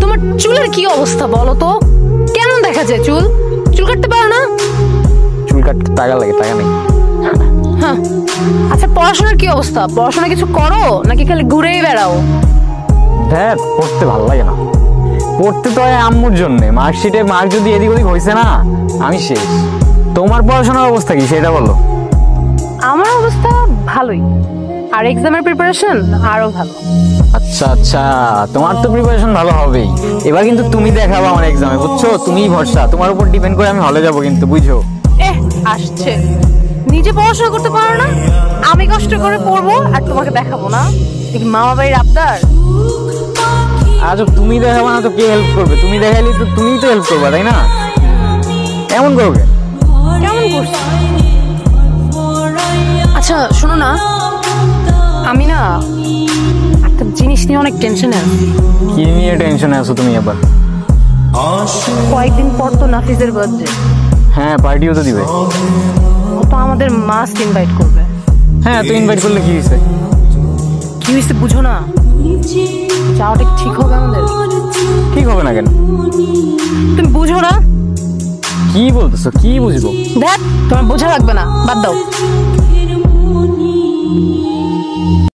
তোমার চুলের কি অবস্থা বলো তো? কেমন দেখা যায় চুল? চুল কাটতে পারো না? চুল কাটতে টাকা লাগে, টাকা নেই। হ্যাঁ, আচ্ছা পড়াশোনার কি অবস্থা? পড়াশোনা কিছু করো নাকি খালি ঘুরেই বেড়াও? দেখ, পড়তে ভালো লাগে না। পড়তে তো হয় আম্মুর জন্য। মার্কশিটে মার্ক যদি এদিক ওদিক হয়েছে না, আমি শেষ। তোমার পড়াশোনার অবস্থা কি সেটা বলো। আমার অবস্থা ভালোই, আর এক্সামের প্রিপারেশন আরো ভালো। আচ্ছা আচ্ছা, তোমার তো প্রিপারেশন ভালো হবেই। এবার কিন্তু তুমি দেখাবো আমার এক্সামে, বুঝছো? তুমিই ভরসা, তোমার উপর ডিপেন্ড করে আমি হলে যাবো কিন্তু, বুঝছো? আসছে, নিজে পড়াশোনা করতে পারো না, আমি কষ্ট করে পড়বো আর তোমাকে দেখাবো না? দেখি মামা বাড়ির আবদার। আজ তুমি দেখাবো না তো কে হেল্প করবে? তুমি দেখাইলে তো তুমিই তো হেল্প করবা, তাই না? এমন করবে? কেমন করছো? আচ্ছা শোনো না, আমি না একটা জিনিস নিয়ে অনেক টেনশনে আছি। কি নিয়ে টেনশনে আছো তুমি আবার? কয়েকদিন পর তো নাফিজের বার্থডে। হ্যাঁ, পার্টিও তো দিবে। ও তো আমাদের মাস্ট ইনভাইট করবে। হ্যাঁ, তো ইনভাইট করলে কি হয়েছে? কি হয়েছে বুঝো না? যাওয়াটা কি ঠিক হবে আমাদের? ঠিক হবে না কেন? তুমি বুঝো না? কি বলতেছো? কি বুঝবো? দেখ, তোমার বোঝা লাগবে না, বাদ দাও।